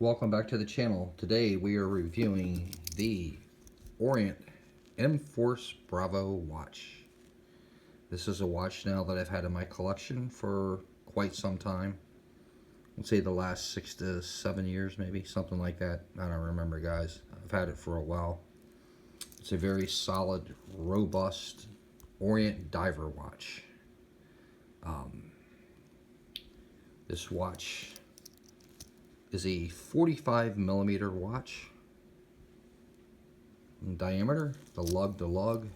Welcome back to the channel. Today we are reviewing the Orient Mforce Bravo watch. This is a watch now that I've had in my collection for quite some time. I'd say the last 6 to 7 years, maybe, something like that. I don't remember, guys. I've had it for a while. It's a very solid, robust Orient diver watch. This watch is a 45 millimeter watch in diameter. The lug to lug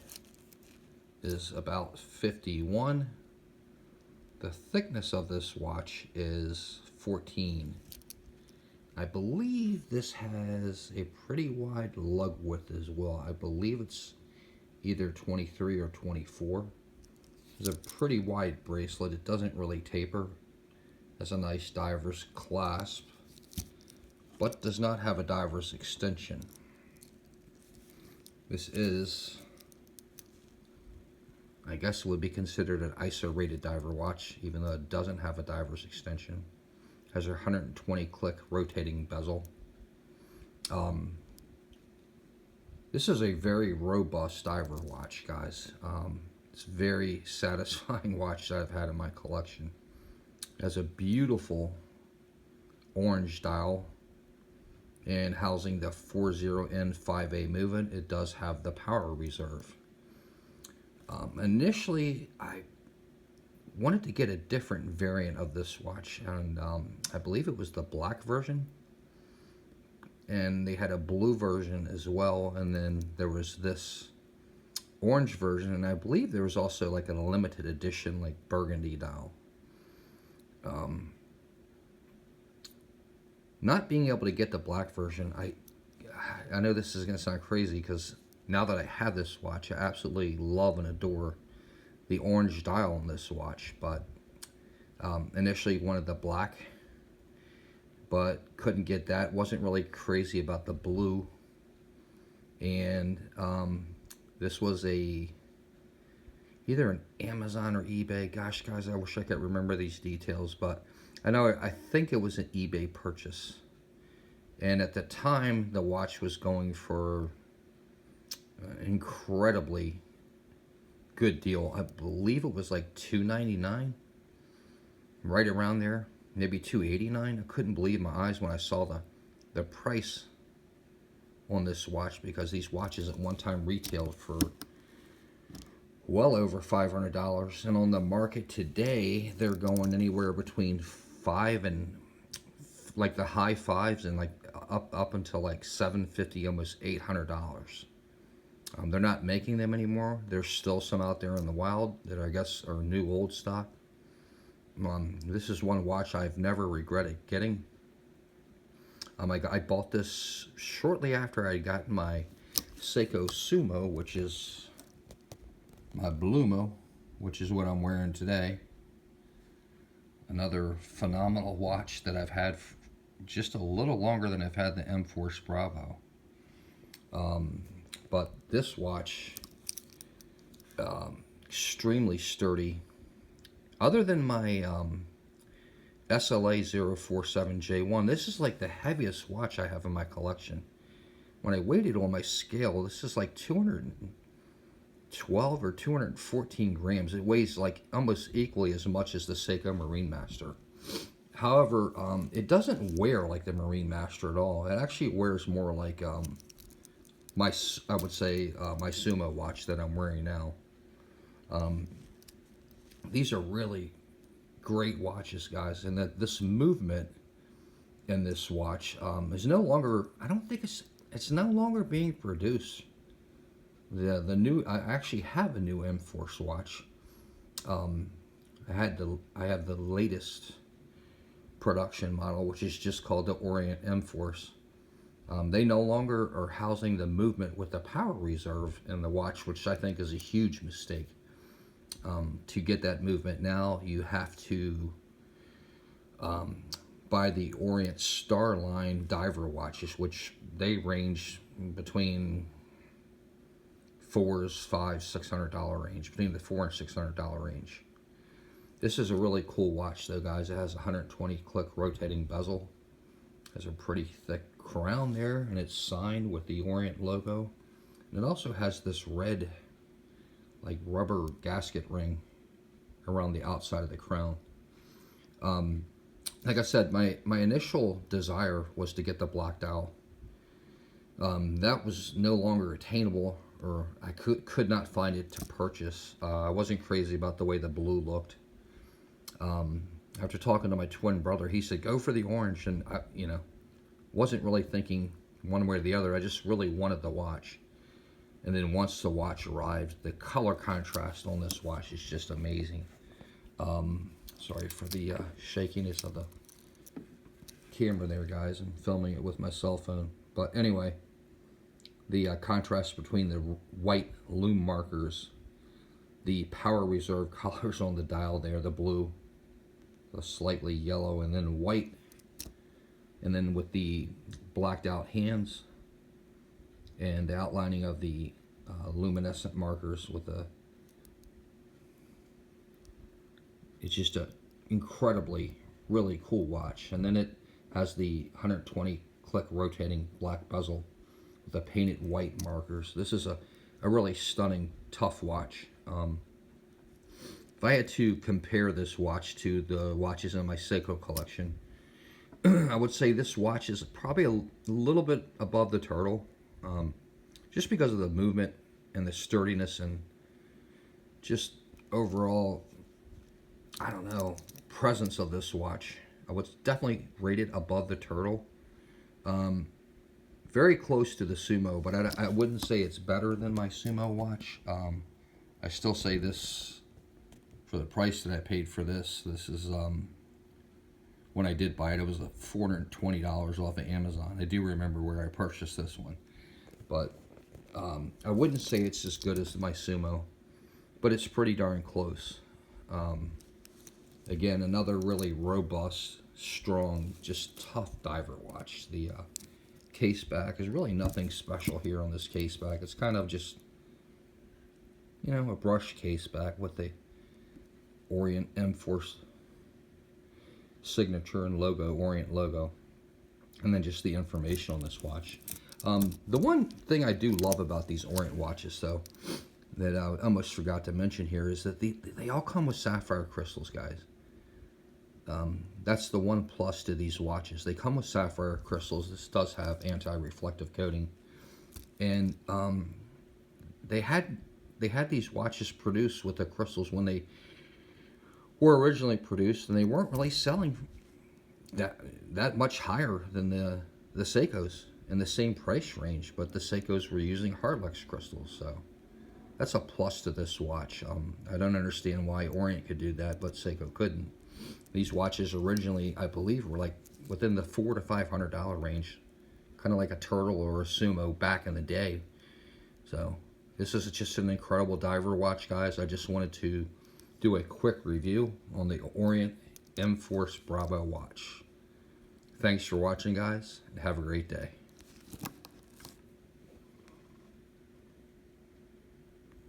is about 51. The thickness of this watch is 14. I believe this has a pretty wide lug width as well. I believe it's either 23 or 24. It's a pretty wide bracelet. It doesn't really taper. Has a nice diver's clasp, but does not have a diver's extension. This is, I guess, would be considered an ISO rated diver watch, even though it doesn't have a diver's extension. Has a 120 click rotating bezel. This is a very robust diver watch, guys. It's a very satisfying watch that I've had in my collection. It has a beautiful orange dial and housing the 40N5A movement. It does have the power reserve. Initially, I wanted to get a different variant of this watch, and I believe it was the black version, and they had a blue version as well, and then there was this orange version, and I believe there was also like a limited edition like burgundy dial. Not being able to get the black version, I know this is going to sound crazy, because now that I have this watch, I absolutely love and adore the orange dial on this watch, but initially wanted the black, but couldn't get that. Wasn't really crazy about the blue, and this was either an Amazon or eBay. Gosh, guys, I wish I could remember these details, but I think it was an eBay purchase. And at the time, the watch was going for an incredibly good deal. I believe it was like $2.99, right around there, maybe $2.89. I couldn't believe my eyes when I saw the price on this watch, because these watches at one time retailed for well over $500, and on the market today they're going anywhere between like the high fives, and like up until like $750, almost $800. They're not making them anymore. There's still some out there in the wild that I guess are new old stock. This is one watch I've never regretted getting. I bought this shortly after I got my Seiko Sumo, which is my Blumo, which is what I'm wearing today. Another phenomenal watch that I've had just a little longer than I've had the Mforce Bravo. But this watch, extremely sturdy. Other than my SLA 047J1, this is like the heaviest watch I have in my collection. When I weighed it on my scale, this is like 212 or 214 grams. It weighs like almost equally as much as the Seiko Marine Master. However, it doesn't wear like the Marine Master at all. It actually wears more like I would say my Sumo watch that I'm wearing now. These are really great watches, guys, and that this movement in this watch is no longer, I don't think it's no longer being produced. The new, I actually have a new Mforce watch. I have the latest production model, which is just called the Orient Mforce. They no longer are housing the movement with the power reserve in the watch, which I think is a huge mistake. To get that movement now, you have to buy the Orient Starline diver watches, which they range between $600 range, between the $400 and $600 range. This is a really cool watch though, guys. It has a 120 click rotating bezel. Has a pretty thick crown there, and it's signed with the Orient logo. And it also has this red, like rubber gasket ring around the outside of the crown. Like I said, my initial desire was to get the black dial. That was no longer attainable, or I could not find it to purchase. I wasn't crazy about the way the blue looked. After talking to my twin brother, he said, go for the orange, and I, wasn't really thinking one way or the other. I just really wanted the watch. And then once the watch arrived, the color contrast on this watch is just amazing. Sorry for the shakiness of the camera there, guys. I'm filming it with my cell phone. But anyway, the contrast between the white lume markers, the power reserve colors on the dial there, the blue, the slightly yellow, and then white, and then with the blacked out hands and the outlining of the luminescent markers with the, it's just a incredibly really cool watch. And then it has the 120 click rotating black bezel with the painted white markers. This is a really stunning, tough watch. If I had to compare this watch to the watches in my Seiko collection, I would say this watch is probably a little bit above the Turtle, just because of the movement and the sturdiness and just overall, I don't know, presence of this watch. I would definitely rate it above the Turtle. Very close to the Sumo, but I wouldn't say it's better than my Sumo watch. I still say this, for the price that I paid for this is, when I did buy it, it was $420 off of Amazon. I do remember where I purchased this one. But I wouldn't say it's as good as my Sumo, but it's pretty darn close. Again, another really robust, strong, just tough diver watch. The case back is really nothing special here on this case back. It's kind of just, a brush case back with the Orient Mforce signature and logo, Orient logo, and then just the information on this watch. The one thing I do love about these Orient watches, though, that I almost forgot to mention here, is that they all come with sapphire crystals, guys. That's the one plus to these watches. They come with sapphire crystals. This does have anti-reflective coating, and they had these watches produced with the crystals when they were originally produced, and they weren't really selling that much higher than the Seikos in the same price range, but the Seikos were using Hardlex crystals, so that's a plus to this watch. I don't understand why Orient could do that, but Seiko couldn't. These watches originally, I believe, were like within the $400 to $500 range, kind of like a Turtle or a Sumo back in the day. So this is just an incredible diver watch, guys. I just wanted to do a quick review on the Orient Mforce Bravo watch. Thanks for watching, guys, and have a great day.